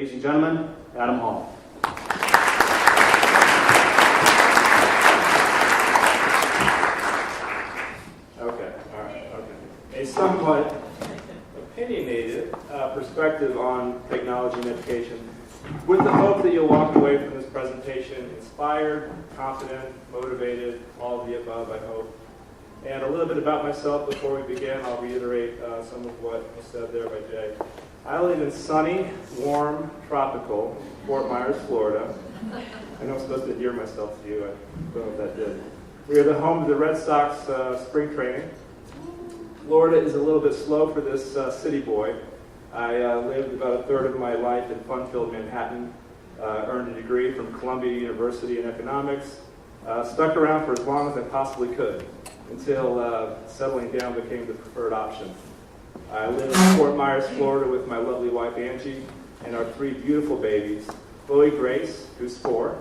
Ladies and gentlemen, Adam Hall. A somewhat opinionated perspective on technology and education, with the hope that you'll walk away from this presentation inspired, confident, motivated, all of the above, I hope. And a little bit about myself before we begin. I'll reiterate some of what was said there by Jay. I live in sunny, warm, tropical Fort Myers, Florida. I know I'm supposed to endear myself to you. I don't know if that did. We are the home of the Red Sox spring training. Florida is a little bit slow for this city boy. I lived about a third of my life in fun-filled Manhattan, earned a degree from Columbia University in economics, stuck around for as long as I possibly could until settling down became the preferred option. I live in Fort Myers, Florida with my lovely wife Angie and our 3 beautiful babies, Chloe Grace, who's 4,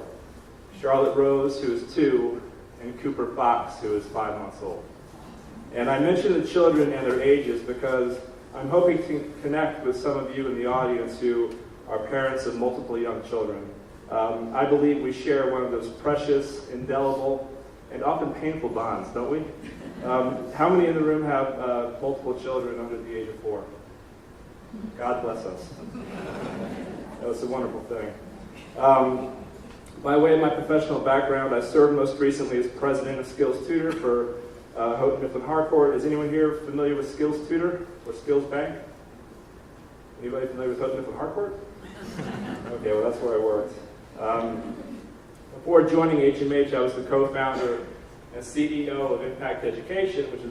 Charlotte Rose, who is 2, and Cooper Fox, who is 5 months old. And I mention the children and their ages because I'm hoping to connect with some of you in the audience who are parents of multiple young children. I believe we share one of those precious, indelible, and often painful bonds, don't we? How many in the room have multiple children under the age of 4? God bless us. That was a wonderful thing. By way of my professional background, I served most recently as president of SkillsTutor for Houghton Mifflin Harcourt. Is anyone here familiar with SkillsTutor or Skills Bank? Anybody familiar with Houghton Mifflin Harcourt? Okay, well that's where I worked. Before joining HMH, I was the co-founder and CEO of Impact Education, which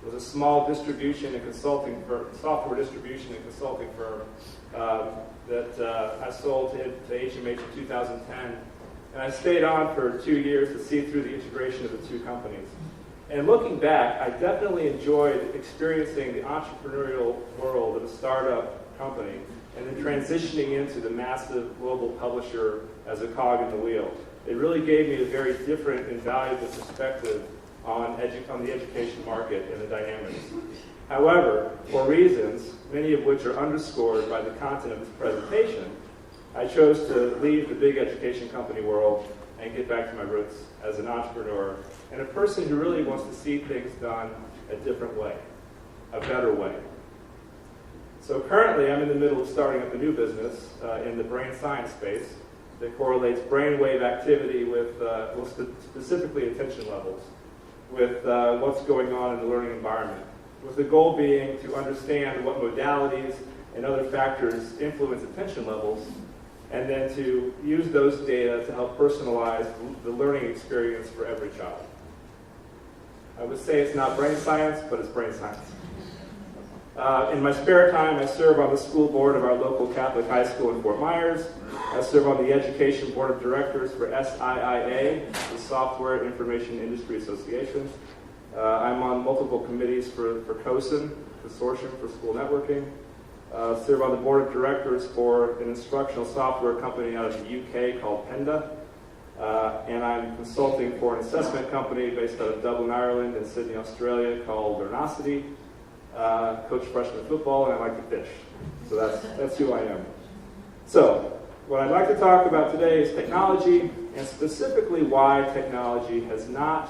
was a small distribution and consulting firm, software distribution and consulting firm that I sold to HMH in 2010. And I stayed on for 2 years to see through the integration of the 2 companies. And looking back, I definitely enjoyed experiencing the entrepreneurial world of a startup company and then transitioning into the massive global publisher as a cog in the wheel. It really gave me a very different and valuable perspective on the education market and the dynamics. However, for reasons, many of which are underscored by the content of this presentation, I chose to leave the big education company world and get back to my roots as an entrepreneur and a person who really wants to see things done a different way, a better way. So currently I'm in the middle of starting up a new business in the brain science space that correlates brainwave activity with, specifically attention levels, with what's going on in the learning environment, with the goal being to understand what modalities and other factors influence attention levels, and then to use those data to help personalize the learning experience for every child. I would say it's not brain science, but it's brain science. In my spare time, I serve on the school board of our local Catholic high school in Fort Myers. I serve on the education board of directors for SIIA, the Software Information Industry Association. I'm on multiple committees for COSIN, Consortium for School Networking. Serve on the board of directors for an instructional software company out of the UK called Penda. And I'm consulting for an assessment company based out of Dublin, Ireland and Sydney, Australia called Learnosity. Coach freshman football, and I like to fish. So that's who I am. So what I'd like to talk about today is technology, and specifically why technology has not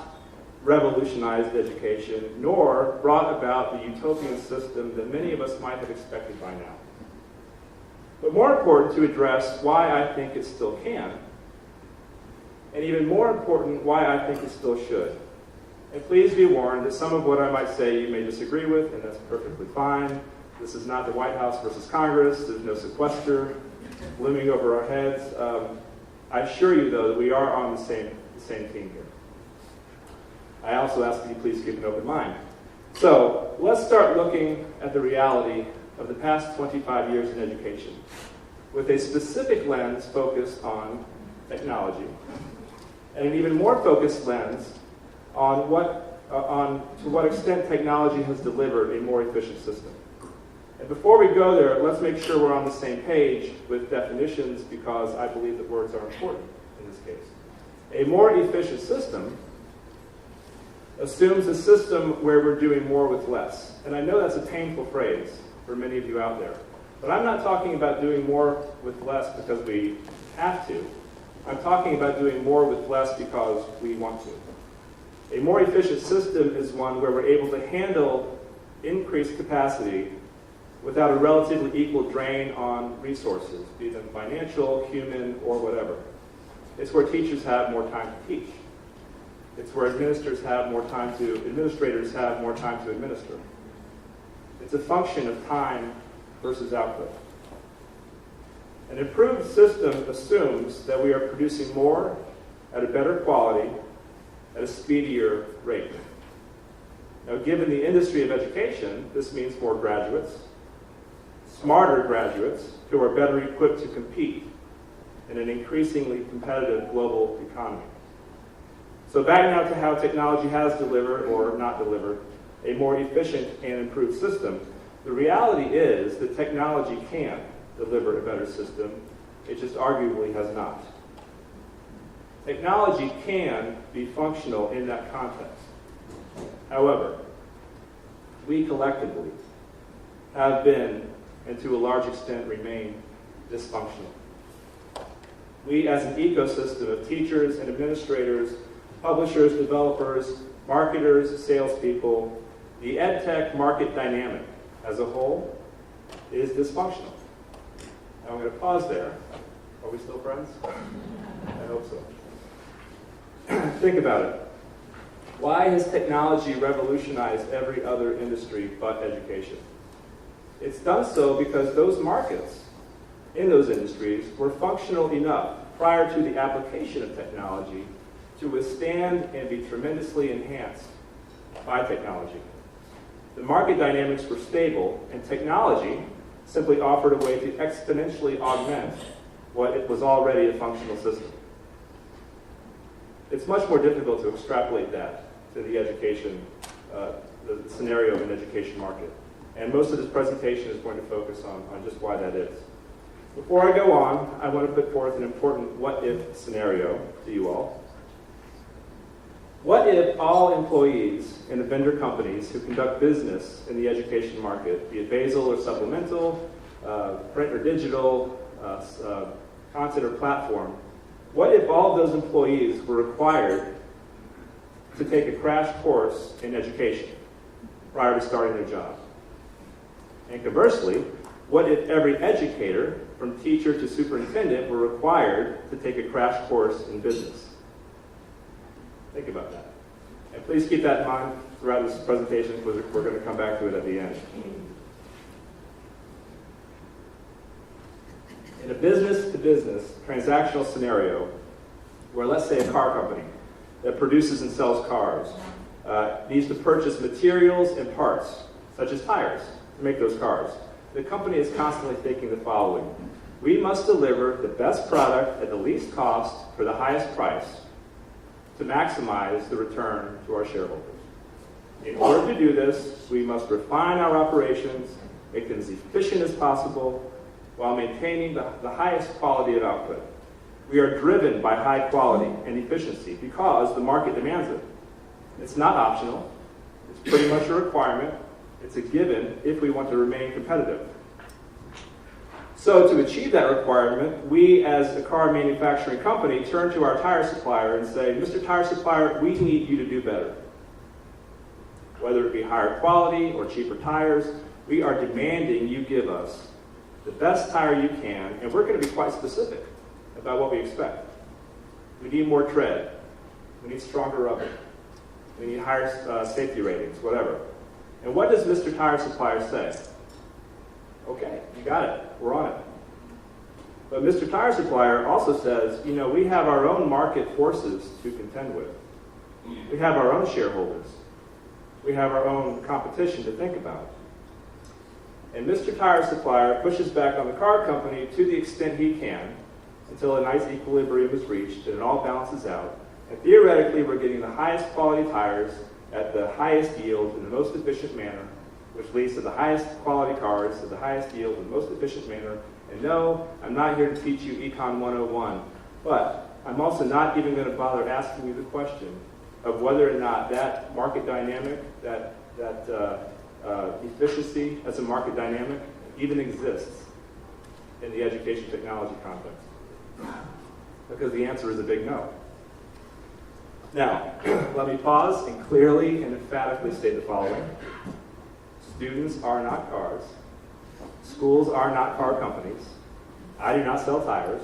revolutionized education, nor brought about the utopian system that many of us might have expected by now. But more important to address why I think it still can, and even more important, why I think it still should. And please be warned that some of what I might say you may disagree with, and that's perfectly fine. This is not the White House versus Congress. There's no sequester looming over our heads. I assure you, though, that we are on the same team here. I also ask that you please keep an open mind. So let's start looking at the reality of the past 25 years in education with a specific lens focused on technology, and an even more focused lens on to what extent technology has delivered a more efficient system. And before we go there, let's make sure we're on the same page with definitions, because I believe that words are important in this case. A more efficient system assumes a system where we're doing more with less. And I know that's a painful phrase for many of you out there. But I'm not talking about doing more with less because we have to. I'm talking about doing more with less because we want to. A more efficient system is one where we're able to handle increased capacity without a relatively equal drain on resources, be them financial, human, or whatever. It's where teachers have more time to teach. It's where administrators have more time to administer. It's a function of time versus output. An improved system assumes that we are producing more at a better quality at a speedier rate. Now, given the industry of education, this means more graduates, smarter graduates who are better equipped to compete in an increasingly competitive global economy. So back now to how technology has delivered, or not delivered, a more efficient and improved system. The reality is that technology can deliver a better system. It just arguably has not. Technology can be functional in that context. However, we collectively have been, and to a large extent remain, dysfunctional. We as an ecosystem of teachers and administrators, publishers, developers, marketers, salespeople, the ed tech market dynamic as a whole is dysfunctional. Now I'm going to pause there. Are we still friends? I hope so. Think about it. Why has technology revolutionized every other industry but education? It's done so because those markets in those industries were functional enough prior to the application of technology to withstand and be tremendously enhanced by technology. The market dynamics were stable, and technology simply offered a way to exponentially augment what it was already a functional system. It's much more difficult to extrapolate that to the education, the scenario of an education market. And most of this presentation is going to focus on just why that is. Before I go on, I want to put forth an important what-if scenario to you all. What if all employees in the vendor companies who conduct business in the education market, be it basal or supplemental, print or digital, content or platform, what if all of those employees were required to take a crash course in education prior to starting their job? And conversely, what if every educator, from teacher to superintendent, were required to take a crash course in business? Think about that. And please keep that in mind throughout this presentation, because we're going to come back to it at the end. In a business-to-business transactional scenario, where let's say a car company that produces and sells cars needs to purchase materials and parts, such as tires, to make those cars, the company is constantly thinking the following: we must deliver the best product at the least cost for the highest price to maximize the return to our shareholders. In order to do this, we must refine our operations, make them as efficient as possible, while maintaining the highest quality of output. We are driven by high quality and efficiency because the market demands it. It's not optional. It's pretty much a requirement. It's a given if we want to remain competitive. So to achieve that requirement, we as a car manufacturing company turn to our tire supplier and say, Mr. Tire Supplier, we need you to do better. Whether it be higher quality or cheaper tires, we are demanding you give us the best tire you can, and we're going to be quite specific about what we expect. We need more tread. We need stronger rubber. We need higher safety ratings, whatever. And what does Mr. Tire Supplier say? Okay, you got it. We're on it. But Mr. Tire Supplier also says, you know, we have our own market forces to contend with. We have our own shareholders. We have our own competition to think about. And Mr. Tire Supplier pushes back on the car company to the extent he can until a nice equilibrium is reached and it all balances out. And theoretically, we're getting the highest quality tires at the highest yield in the most efficient manner, which leads to the highest quality cars at the highest yield in the most efficient manner. And no, I'm not here to teach you Econ 101, but I'm also not even going to bother asking you the question of whether or not that market dynamic, that efficiency as a market dynamic even exists in the education technology context? Because the answer is a big no. Now, let me pause and clearly and emphatically state the following. Students are not cars. Schools are not car companies. I do not sell tires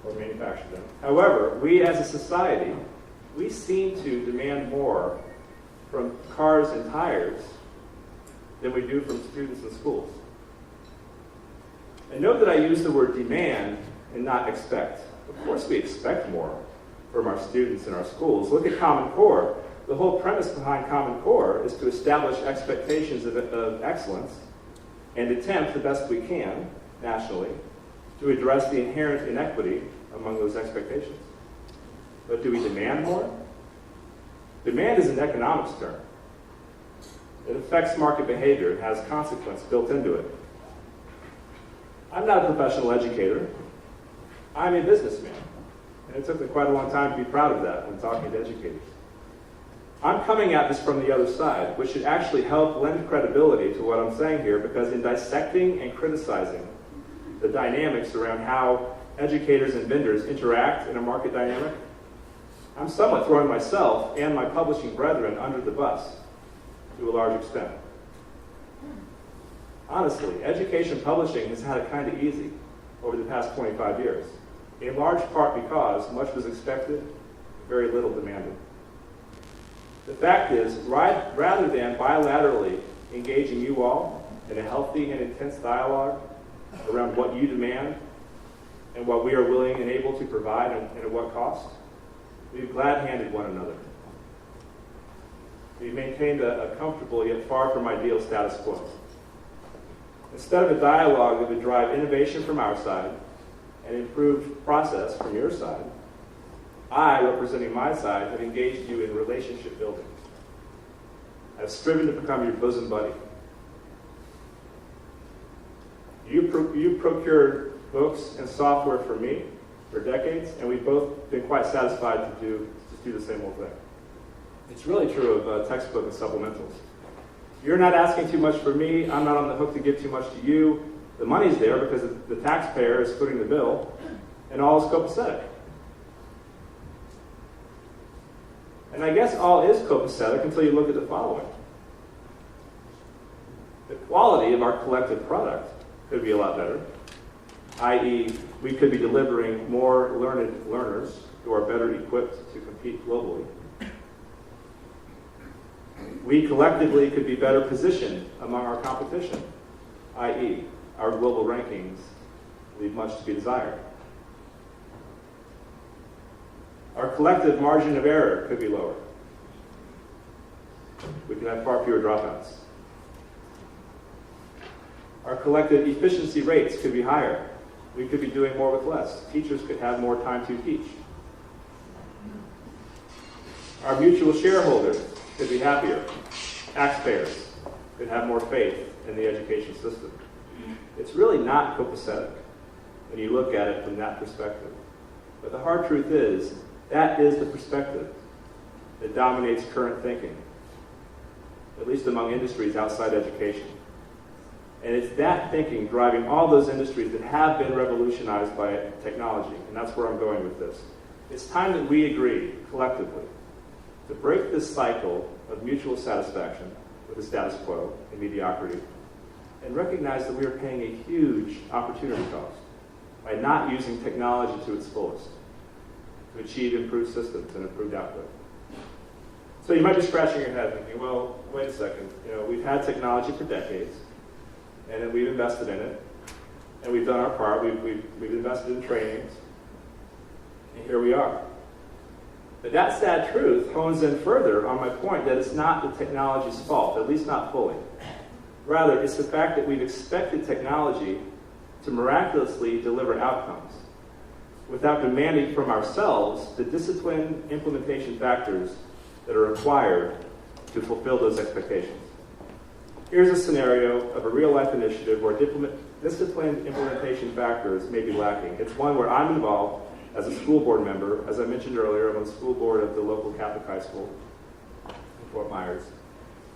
or manufacture them. However, we as a society, we seem to demand more from cars and tires than we do from students and schools. And note that I use the word demand and not expect. Of course we expect more from our students and our schools. Look at Common Core. The whole premise behind Common Core is to establish expectations of excellence and attempt the best we can, nationally, to address the inherent inequity among those expectations. But do we demand more? Demand is an economics term. It affects market behavior. It has consequence built into it. I'm not a professional educator. I'm a businessman. And it took me quite a long time to be proud of that when talking to educators. I'm coming at this from the other side, which should actually help lend credibility to what I'm saying here, because in dissecting and criticizing the dynamics around how educators and vendors interact in a market dynamic, I'm somewhat throwing myself and my publishing brethren under the bus to a large extent. Honestly, education publishing has had it kind of easy over the past 25 years, in large part because much was expected, very little demanded. The fact is, rather than bilaterally engaging you all in a healthy and intense dialogue around what you demand and what we are willing and able to provide and at what cost, we've glad-handed one another. We've maintained a comfortable yet far from ideal status quo. Instead of a dialogue that would drive innovation from our side and improve process from your side, I, representing my side, have engaged you in relationship building. I've striven to become your bosom buddy. You procured books and software for me for decades, and we've both been quite satisfied to do the same old thing. It's really true of textbook and supplementals. You're not asking too much for me. I'm not on the hook to give too much to you. The money's there because the taxpayer is footing the bill, and all is copacetic. And I guess all is copacetic until you look at the following. The quality of our collective product could be a lot better, i.e., we could be delivering more learned learners who are better equipped to compete globally. We collectively could be better positioned among our competition, i.e., our global rankings leave much to be desired. Our collective margin of error could be lower. We could have far fewer dropouts. Our collective efficiency rates could be higher. We could be doing more with less. Teachers could have more time to teach. Our mutual shareholders could be happier. Taxpayers could have more faith in the education system. It's really not copacetic when you look at it from that perspective. But the hard truth is, that is the perspective that dominates current thinking, at least among industries outside education. And it's that thinking driving all those industries that have been revolutionized by technology, and that's where I'm going with this. It's time that we agree, collectively, to break this cycle of mutual satisfaction with the status quo and mediocrity, and recognize that we are paying a huge opportunity cost by not using technology to its fullest to achieve improved systems and improved output. So you might be scratching your head thinking, well, wait a second, we've had technology for decades, and then we've invested in it, and we've done our part, we've invested in trainings, and here we are. But that sad truth hones in further on my point that it's not the technology's fault, at least not fully. Rather, it's the fact that we've expected technology to miraculously deliver outcomes without demanding from ourselves the disciplined implementation factors that are required to fulfill those expectations. Here's a scenario of a real-life initiative where disciplined implementation factors may be lacking. It's one where I'm involved as a school board member. As I mentioned earlier, I'm on the school board of the local Catholic high school in Fort Myers.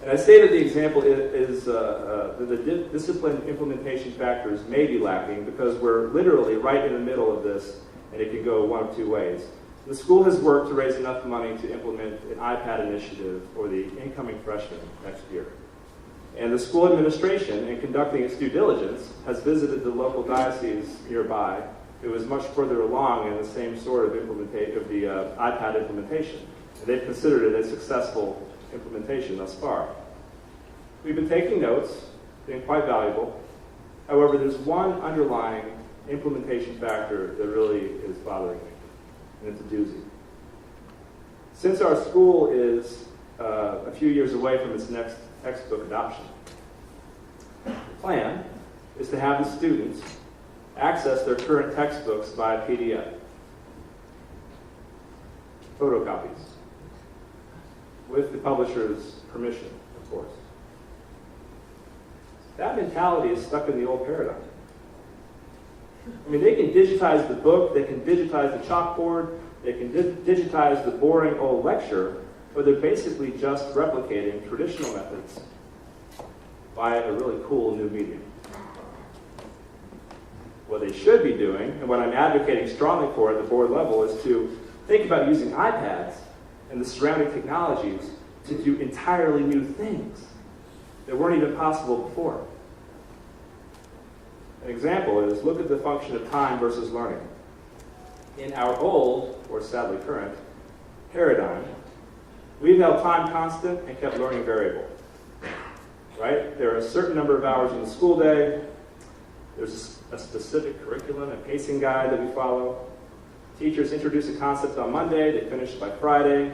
And I say that the example is that the discipline implementation factors may be lacking because we're literally right in the middle of this, and it can go one of two ways. The school has worked to raise enough money to implement an iPad initiative for the incoming freshmen next year. And the school administration, in conducting its due diligence, has visited the local diocese nearby, who is much further along in the same sort of iPad implementation. And they've considered it a successful implementation thus far. We've been taking notes, being quite valuable. However, there's one underlying implementation factor that really is bothering me, and it's a doozy. Since our school is a few years away from its next textbook adoption, the plan is to have the students access their current textbooks via PDF, photocopies, with the publisher's permission, of course. That mentality is stuck in the old paradigm. I mean, they can digitize the book, they can digitize the chalkboard, they can digitize the boring old lecture, but they're basically just replicating traditional methods by a really cool new medium. What they should be doing, and what I'm advocating strongly for at the board level, is to think about using iPads and the surrounding technologies to do entirely new things that weren't even possible before. An example is, look at the function of time versus learning. In our old, or sadly current, paradigm, we've held time constant and kept learning variable. Right? There are a certain number of hours in the school day. There's a specific curriculum and pacing guide that we follow. Teachers introduce a concept on Monday, they finish by Friday.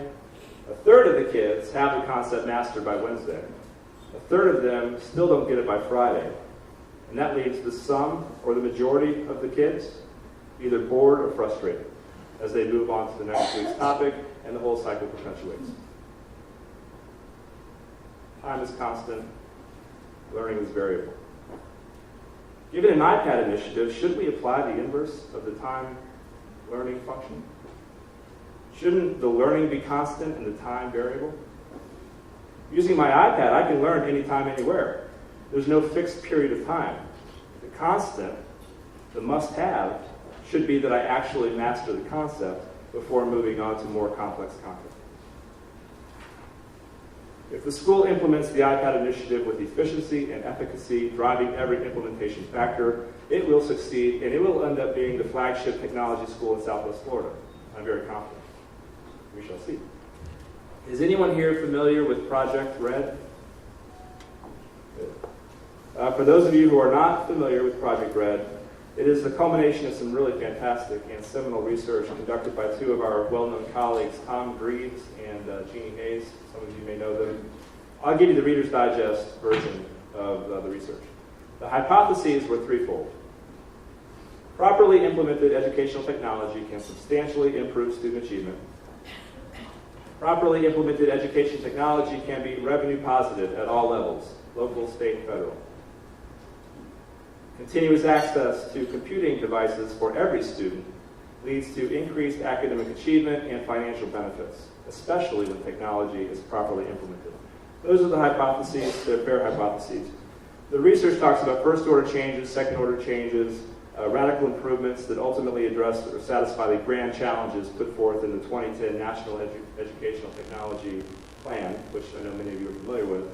A third of the kids have the concept mastered by Wednesday. A third of them still don't get it by Friday. And that leaves the sum, or the majority of the kids, either bored or frustrated as they move on to the next week's topic, and the whole cycle perpetuates. Time is constant, learning is variable. Given an iPad initiative, should we apply the inverse of the time learning function? Shouldn't the learning be constant and the time variable? Using my iPad, I can learn anytime, anywhere. There's no fixed period of time. The constant, the must-have, should be that I actually master the concept before moving on to more complex content. If the school implements the iPad initiative with efficiency and efficacy driving every implementation factor, it will succeed, and it will end up being the flagship technology school in Southwest Florida. I'm very confident. We shall see. Is anyone here familiar with Project Red? For those of you who are not familiar with Project Red, it is the culmination of some really fantastic and seminal research conducted by two of our well-known colleagues, Tom Greaves and Jeannie Hayes. Some of you may know them. I'll give you the Reader's Digest version of the research. The hypotheses were threefold. Properly implemented educational technology can substantially improve student achievement. Properly implemented education technology can be revenue positive at all levels, local, state, and federal. Continuous access to computing devices for every student leads to increased academic achievement and financial benefits, especially when technology is properly implemented. Those are the hypotheses, they're fair hypotheses. The research talks about first-order changes, second-order changes, radical improvements that ultimately address or satisfy the grand challenges put forth in the 2010 National Educational Technology Plan, which I know many of you are familiar with.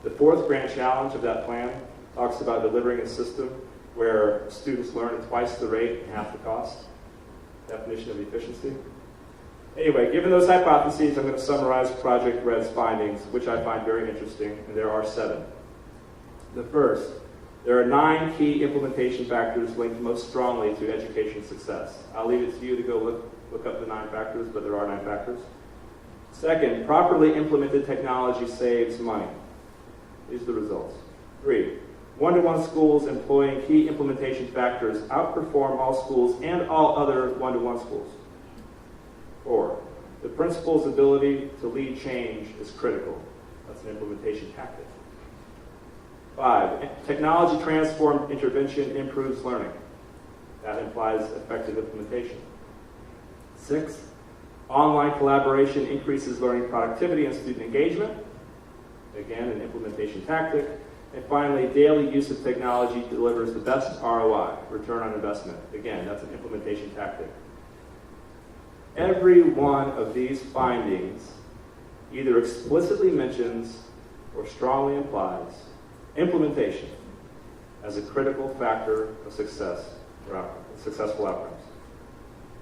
The fourth grand challenge of that plan talks about delivering a system where students learn at twice the rate and half the cost. Definition of efficiency. Anyway, given those hypotheses, I'm going to summarize Project Red's findings, which I find very interesting, and there are 7. The first, there are 9 key implementation factors linked most strongly to education success. I'll leave it to you to go look up the 9 factors, but there are 9 factors. Second, properly implemented technology saves money. These are the results. 3, one-to-one schools employing key implementation factors outperform all schools and all other one-to-one schools. 4, the principal's ability to lead change is critical. That's an implementation tactic. 5, technology transformed intervention improves learning. That implies effective implementation. 6, online collaboration increases learning productivity and student engagement. Again, an implementation tactic. And finally, daily use of technology delivers the best ROI, return on investment. Again, that's an implementation tactic. Every one of these findings either explicitly mentions or strongly implies implementation as a critical factor of success or successful outcomes.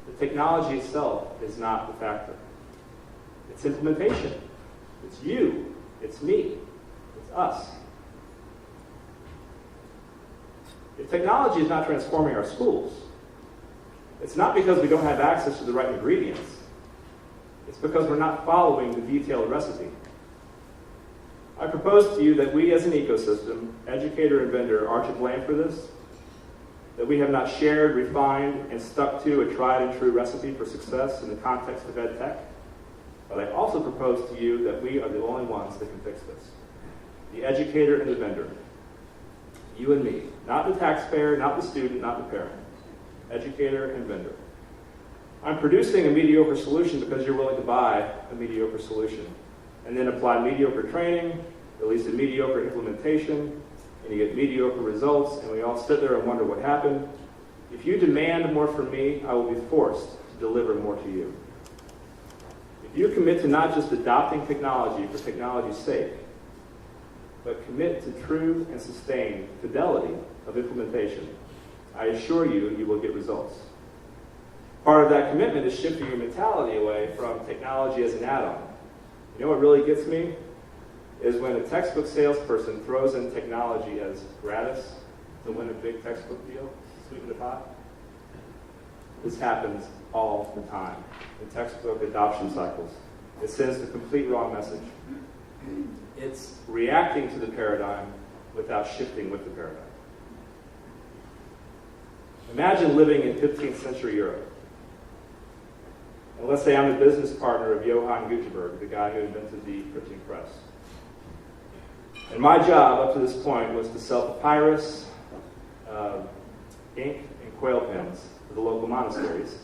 The technology itself is not the factor. It's implementation. It's you. It's me. It's us. If technology is not transforming our schools, it's not because we don't have access to the right ingredients. It's because we're not following the detailed recipe. I propose to you that we as an ecosystem, educator and vendor, are to blame for this, that we have not shared, refined, and stuck to a tried and true recipe for success in the context of ed tech. But I also propose to you that we are the only ones that can fix this. The educator and the vendor. You and me. Not the taxpayer, not the student, not the parent. Educator and vendor. I'm producing a mediocre solution because you're willing to buy a mediocre solution and then apply mediocre training, release a mediocre implementation, and you get mediocre results, and we all sit there and wonder what happened. If you demand more from me, I will be forced to deliver more to you. If you commit to not just adopting technology for technology's sake, but commit to true and sustained fidelity of implementation, I assure you, you will get results. Part of that commitment is shifting your mentality away from technology as an add-on. You know what really gets me? Is when a textbook salesperson throws in technology as gratis to win a big textbook deal, sweeten the pot. This happens all the time in textbook adoption cycles. It sends the complete wrong message. It's reacting to the paradigm without shifting with the paradigm. Imagine living in 15th century Europe. And let's say I'm the business partner of Johann Gutenberg, the guy who invented the printing press. And my job up to this point was to sell papyrus, ink, and quail pens to the local monasteries,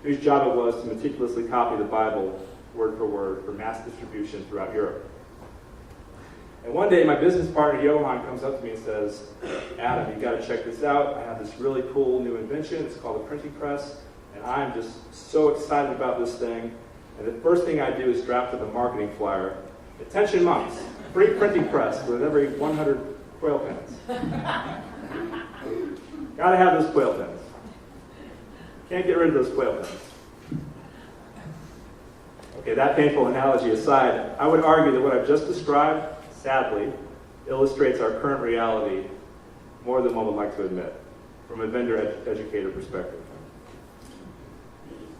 whose job it was to meticulously copy the Bible word for word for mass distribution throughout Europe. And one day my business partner Johann comes up to me and says, Adam, you've got to check this out. I have this really cool new invention. It's called a printing press. And I'm just so excited about this thing. And the first thing I do is draft up a marketing flyer. Attention monks, free printing press with every 100 quail pens. Got to have those quail pens. Can't get rid of those quail pens. Okay, that painful analogy aside, I would argue that what I've just described, sadly, illustrates our current reality more than one would like to admit, from a vendor-educator perspective.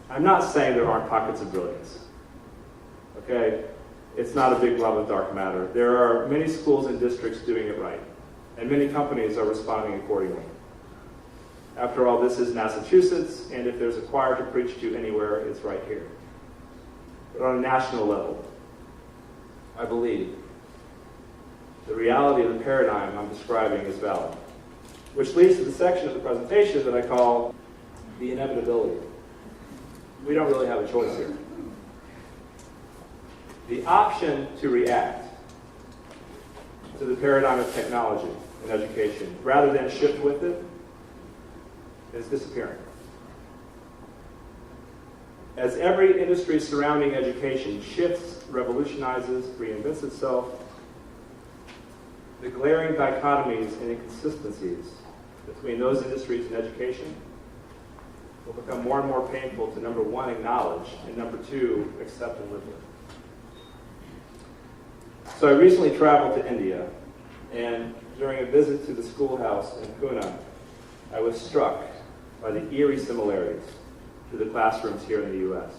I'm not saying there aren't pockets of brilliance. Okay? It's not a big blob of dark matter. There are many schools and districts doing it right, and many companies are responding accordingly. After all, this is Massachusetts, and if there's a choir to preach to anywhere, it's right here. But on a national level, I believe the reality of the paradigm I'm describing is valid, which leads to the section of the presentation that I call the inevitability. We don't really have a choice here. The option to react to the paradigm of technology in education, rather than shift with it, is disappearing. As every industry surrounding education shifts, revolutionizes, reinvents itself, the glaring dichotomies and inconsistencies between those industries and education will become more and more painful to, number one, acknowledge, and number two, accept and live with. So I recently traveled to India, and during a visit to the schoolhouse in Pune, I was struck by the eerie similarities to the classrooms here in the U.S.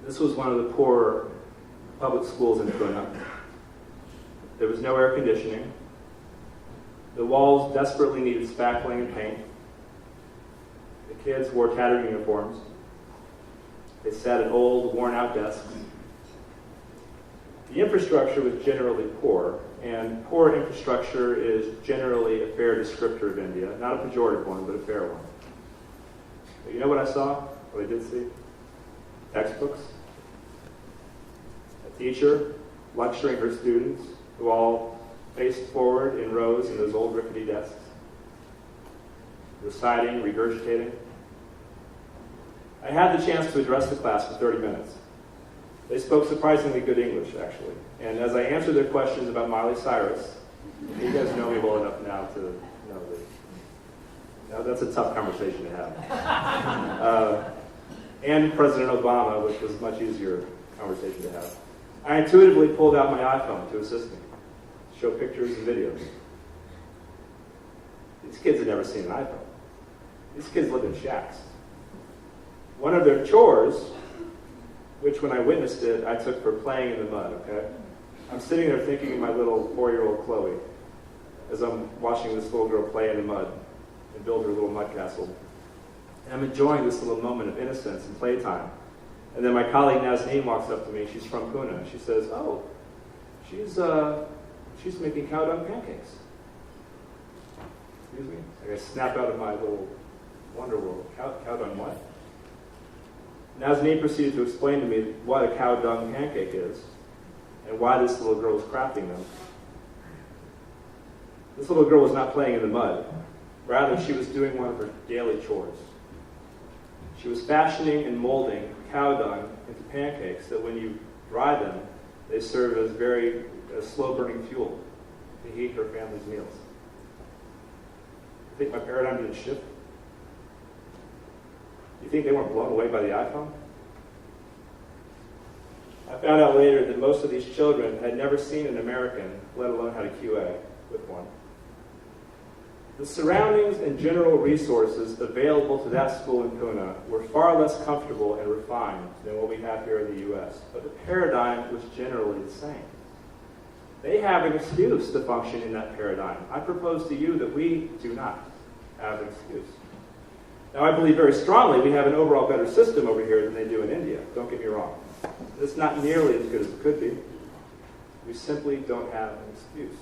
This was one of the poorer public schools in Pune. There was no air conditioning. The walls desperately needed spackling and paint. The kids wore tattered uniforms. They sat at old, worn-out desks. The infrastructure was generally poor, and poor infrastructure is generally a fair descriptor of India. Not a pejorative one, but a fair one. But you know what I saw? What I did see? Textbooks, a teacher, lecturing her students, who all faced forward in rows in those old rickety desks, reciting, regurgitating. I had the chance to address the class for 30 minutes. They spoke surprisingly good English, actually. And as I answered their questions about Miley Cyrus, you guys know me well enough now to know that now that's a tough conversation to have. And President Obama, which was a much easier conversation to have. I intuitively pulled out my iPhone to assist me, show pictures and videos. These kids had never seen an iPhone. These kids lived in shacks. One of their chores, which when I witnessed it, I took for playing in the mud, okay? I'm sitting there thinking of my little 4-year-old Chloe as I'm watching this little girl play in the mud and build her little mud castle. And I'm enjoying this little moment of innocence and playtime. And then my colleague Nazneen walks up to me. She's from Pune. And she says, "Oh, she's making cow dung pancakes." Excuse me? I snap out of my little wonder world. Cow dung what? Nazneen proceeded to explain to me what a cow dung pancake is and why this little girl was crafting them. This little girl was not playing in the mud. Rather, she was doing one of her daily chores. She was fashioning and molding cow dung into pancakes that when you dry them, they serve as very slow-burning fuel to heat her family's meals. You think my paradigm didn't shift? You think they weren't blown away by the iPhone? I found out later that most of these children had never seen an American, let alone had a QA with one. The surroundings and general resources available to that school in Pune were far less comfortable and refined than what we have here in the U.S., but the paradigm was generally the same. They have an excuse to function in that paradigm. I propose to you that we do not have an excuse. Now, I believe very strongly we have an overall better system over here than they do in India. Don't get me wrong. It's not nearly as good as it could be. We simply don't have an excuse.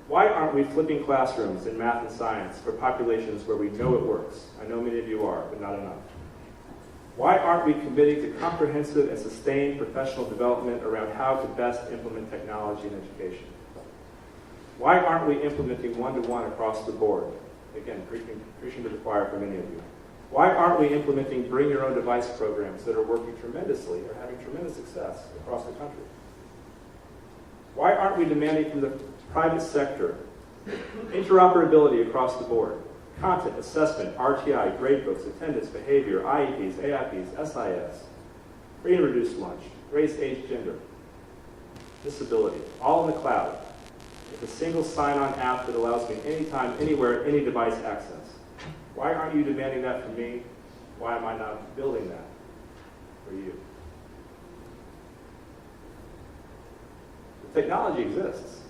Why aren't we flipping classrooms in math and science for populations where we know it works? I know many of you are, but not enough. Why aren't we committing to comprehensive and sustained professional development around how to best implement technology in education? Why aren't we implementing one-to-one across the board? Again, preaching to the choir for many of you. Why aren't we implementing bring-your-own-device programs that are working tremendously or having tremendous success across the country? Why aren't we demanding from the private sector interoperability across the board? Content, assessment, RTI, gradebooks, attendance, behavior, IEPs, AIPs, SIS, free and reduced lunch, race, age, gender, disability, all in the cloud, with a single sign-on app that allows me anytime, anywhere, any device access. Why aren't you demanding that from me? Why am I not building that for you? The technology exists.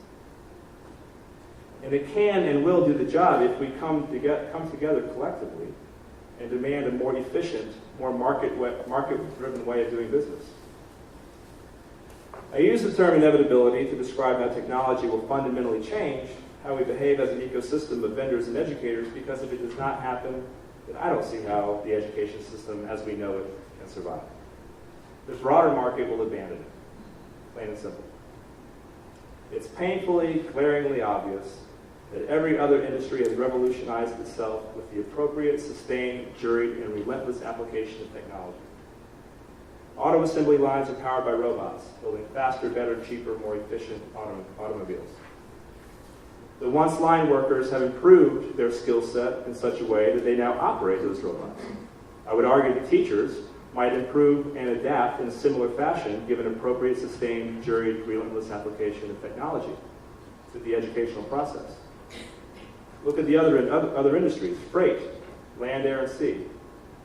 And it can and will do the job if we come together collectively and demand a more efficient, more market-driven way of doing business. I use the term inevitability to describe how technology will fundamentally change how we behave as an ecosystem of vendors and educators, because if it does not happen, then I don't see how the education system as we know it can survive. The broader market will abandon it, plain and simple. It's painfully, glaringly obvious that every other industry has revolutionized itself with the appropriate, sustained, juried, and relentless application of technology. Auto assembly lines are powered by robots, building faster, better, cheaper, more efficient automobiles. The once line workers have improved their skill set in such a way that they now operate those robots. I would argue that teachers might improve and adapt in a similar fashion given appropriate, sustained, juried, relentless application of technology to the educational process. Look at the other industries: freight, land, air, and sea,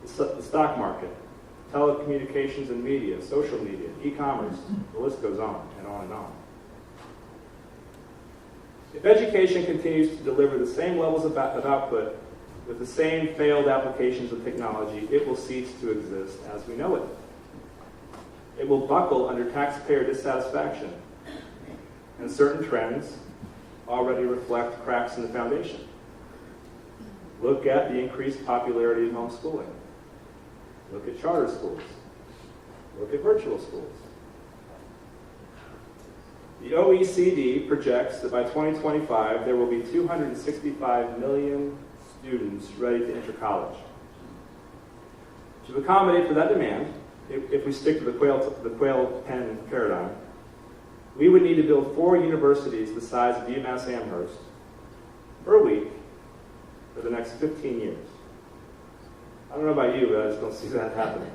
the stock market, telecommunications and media, social media, e-commerce. The list goes on and on and on. If education continues to deliver the same levels of output with the same failed applications of technology, it will cease to exist as we know it. It will buckle under taxpayer dissatisfaction, and certain trends already reflect cracks in the foundation. Look at the increased popularity of homeschooling. Look at charter schools. Look at virtual schools. The OECD projects that by 2025, there will be 265 million students ready to enter college. To accommodate for that demand, if we stick to the quail pen paradigm, we would need to build 4 universities the size of UMass Amherst per week for the next 15 years. I don't know about you, but I just don't see that happening.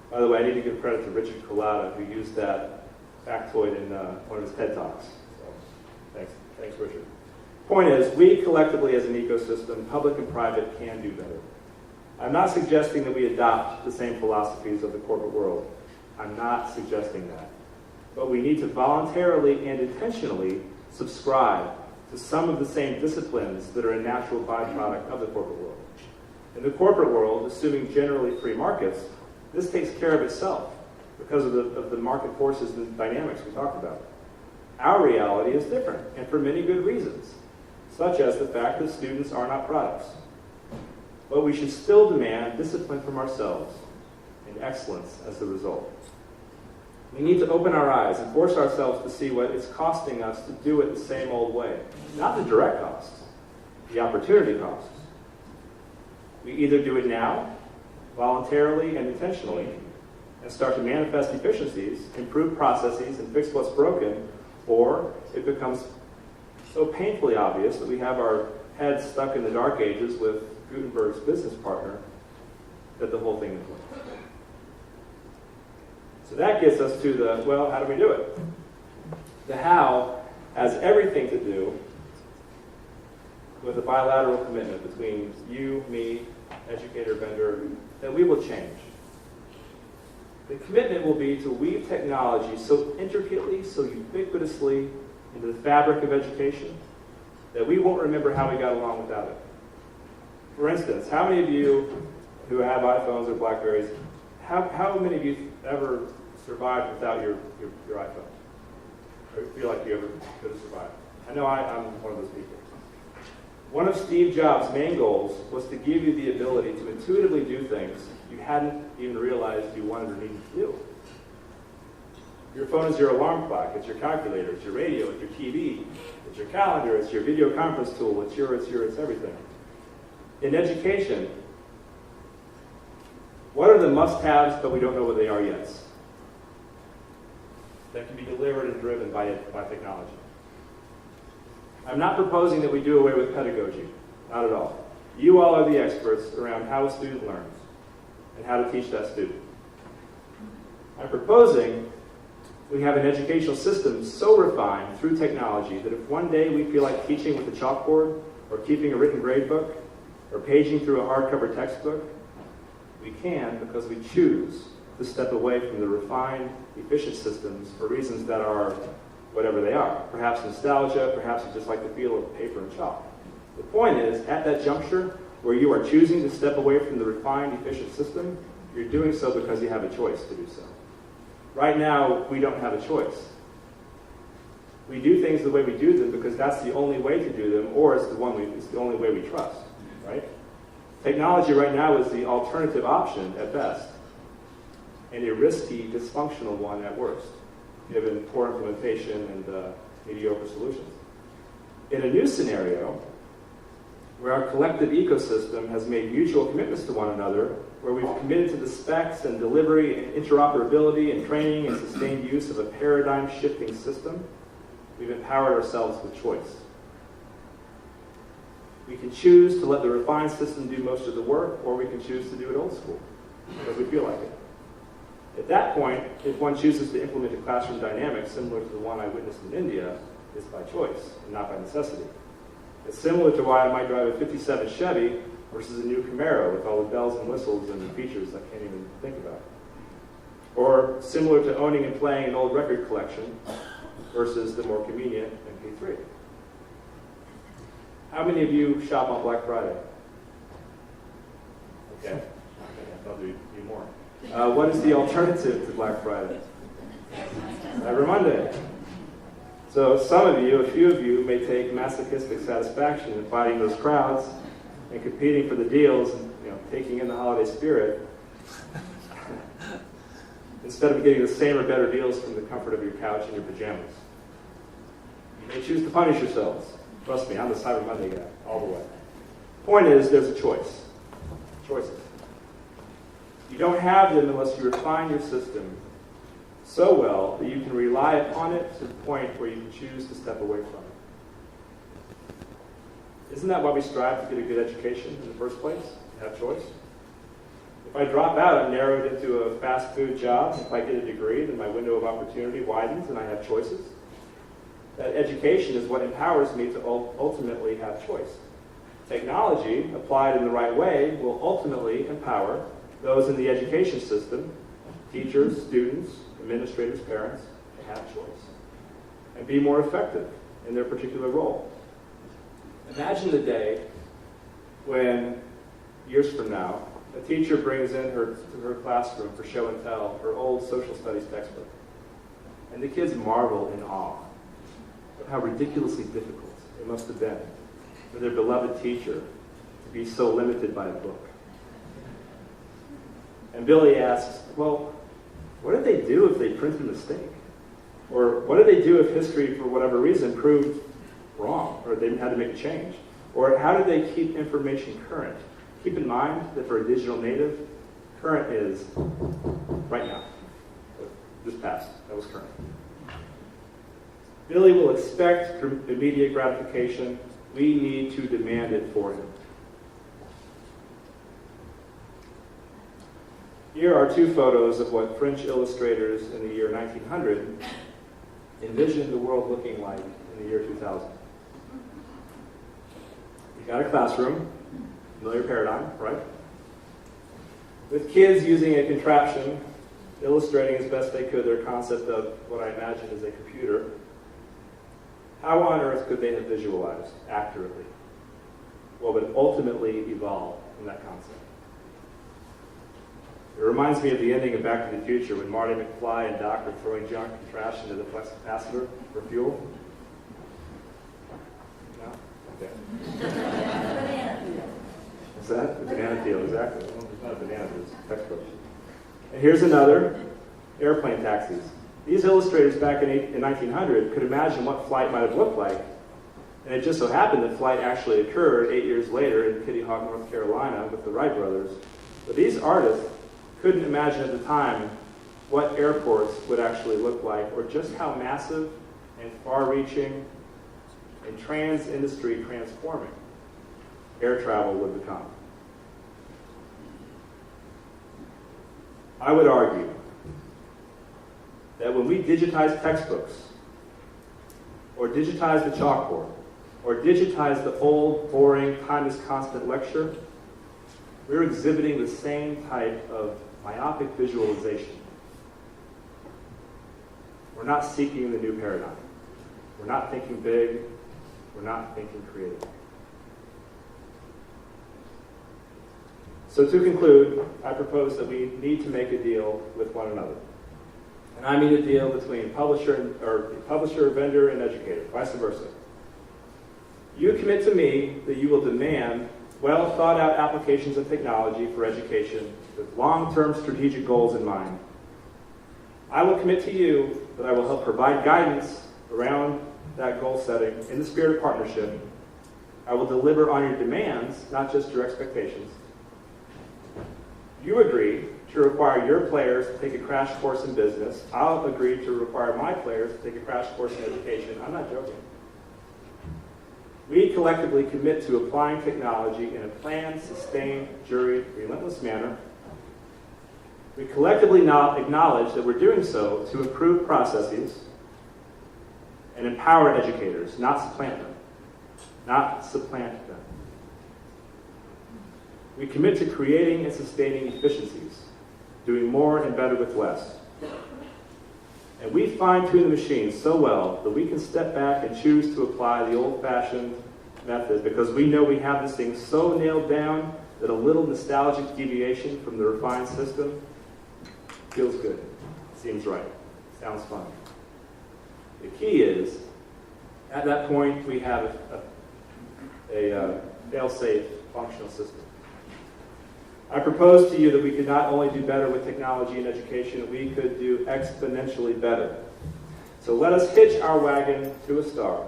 By the way, I need to give credit to Richard Collada, who used that factoid in one of his TED Talks. So, thanks, Richard. Point is, we collectively as an ecosystem, public and private, can do better. I'm not suggesting that we adopt the same philosophies of the corporate world. I'm not suggesting that. But we need to voluntarily and intentionally subscribe to some of the same disciplines that are a natural byproduct of the corporate world. In the corporate world, assuming generally free markets, this takes care of itself because of the market forces and dynamics we talked about. Our reality is different, and for many good reasons, such as the fact that students are not products. But we should still demand discipline from ourselves and excellence as the result. We need to open our eyes and force ourselves to see what it's costing us to do it the same old way. Not the direct costs, the opportunity costs. We either do it now, voluntarily and intentionally, and start to manifest efficiencies, improve processes, and fix what's broken, or it becomes so painfully obvious that we have our heads stuck in the dark ages with Gutenberg's business partner that the whole thing is worth. So that gets us to the, well, how do we do it? The how has everything to do with a bilateral commitment between you, me, educator, vendor, that we will change. The commitment will be to weave technology so intricately, so ubiquitously into the fabric of education that we won't remember how we got along without it. For instance, how many of you who have iPhones or BlackBerries, how many of you ever survived without your iPhone? Or feel like you ever could have survived? I know I'm one of those people. One of Steve Jobs' main goals was to give you the ability to intuitively do things you hadn't even realized you wanted or needed to do. Your phone is your alarm clock, it's your calculator, it's your radio, it's your TV, it's your calendar, it's your video conference tool, it's everything. In education, what are the must-haves but we don't know what they are yet? That can be delivered and driven by technology. I'm not proposing that we do away with pedagogy, not at all. You all are the experts around how a student learns and how to teach that student. I'm proposing we have an educational system so refined through technology that if one day we feel like teaching with a chalkboard or keeping a written grade book or paging through a hardcover textbook, we can because we choose to step away from the refined, efficient systems for reasons that are whatever they are. Perhaps nostalgia, perhaps you just like the feel of paper and chalk. The point is, at that juncture where you are choosing to step away from the refined, efficient system, you're doing so because you have a choice to do so. Right now, we don't have a choice. We do things the way we do them because that's the only way to do them, or it's the only way we trust, right? Technology right now is the alternative option at best, and a risky, dysfunctional one at worst, given poor implementation and mediocre solutions. In a new scenario, where our collective ecosystem has made mutual commitments to one another, where we've committed to the specs and delivery and interoperability and training and sustained use of a paradigm-shifting system, we've empowered ourselves with choice. We can choose to let the refined system do most of the work, or we can choose to do it old school, because we feel like it. At that point, if one chooses to implement a classroom dynamic similar to the one I witnessed in India, it's by choice and not by necessity. It's similar to why I might drive a 57 Chevy versus a new Camaro with all the bells and whistles and features I can't even think about. Or similar to owning and playing an old record collection versus the more convenient MP3. How many of you shop on Black Friday? Okay. I thought there'd be more. What is the alternative to Black Friday? Cyber Monday. So some of you, a few of you, may take masochistic satisfaction in fighting those crowds and competing for the deals and taking in the holiday spirit. instead of getting the same or better deals from the comfort of your couch and your pajamas. You may choose to punish yourselves. Trust me, I'm the Cyber Monday guy, all the way. Point is, there's a choice. Choices. You don't have them unless you refine your system so well that you can rely upon it to the point where you can choose to step away from it. Isn't that why we strive to get a good education in the first place? Have choice? If I drop out, I'm narrowed into a fast food job. If I get a degree, then my window of opportunity widens and I have choices. That education is what empowers me to ultimately have choice. Technology, applied in the right way, will ultimately empower those in the education system, teachers, students, administrators, parents, to have choice and be more effective in their particular role. Imagine the day when, years from now, a teacher brings in to her classroom for show and tell her old social studies textbook, and the kids marvel in awe of how ridiculously difficult it must have been for their beloved teacher to be so limited by a book. And Billy asks, well, what did they do if they printed a mistake? Or what did they do if history, for whatever reason, proved wrong, or they had to make a change? Or how did they keep information current? Keep in mind that for a digital native, current is right now. Just passed. That was current. Billy will expect immediate gratification. We need to demand it for him. Here are two photos of what French illustrators in the year 1900 envisioned the world looking like in the year 2000. You got a classroom, familiar paradigm, right? With kids using a contraption, illustrating as best they could their concept of what I imagine is a computer. How on earth could they have visualized accurately what would ultimately evolve from that concept? It reminds me of the ending of Back to the Future when Marty McFly and Doc are throwing junk and trash into the flux capacitor for fuel. No? Okay. What's that? The banana peel, exactly. Well, it's not a banana, it's a textbook. And here's another, airplane taxis. These illustrators back in 1900 could imagine what flight might have looked like, and it just so happened that flight actually occurred 8 years later in Kitty Hawk, North Carolina with the Wright brothers. But these artists couldn't imagine at the time what airports would actually look like, or just how massive and far-reaching and trans-industry transforming air travel would become. I would argue that when we digitize textbooks, or digitize the chalkboard, or digitize the old, boring, time-is-constant lecture, we're exhibiting the same type of myopic visualization. We're not seeking the new paradigm. We're not thinking big. We're not thinking creative. So to conclude, I propose that we need to make a deal with one another. And I mean a deal between publisher, vendor, and educator, vice versa. You commit to me that you will demand well-thought-out applications of technology for education with long-term strategic goals in mind. I will commit to you that I will help provide guidance around that goal setting in the spirit of partnership. I will deliver on your demands, not just your expectations. You agree to require your players to take a crash course in business. I'll agree to require my players to take a crash course in education. I'm not joking. We collectively commit to applying technology in a planned, sustained, juried, relentless manner. We collectively acknowledge that we're doing so to improve processes and empower educators, not supplant them. Not supplant them. We commit to creating and sustaining efficiencies, doing more and better with less. And we fine-tune the machine so well that we can step back and choose to apply the old-fashioned method because we know we have this thing so nailed down that a little nostalgic deviation from the refined system feels good, seems right, sounds fun. The key is, at that point, we have a fail-safe functional system. I propose to you that we could not only do better with technology and education, we could do exponentially better. So let us hitch our wagon to a star.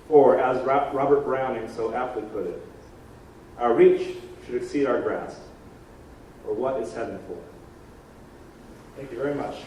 Or, as Robert Browning so aptly put it, our reach should exceed our grasp. Or what is heaven for? Thank you very much.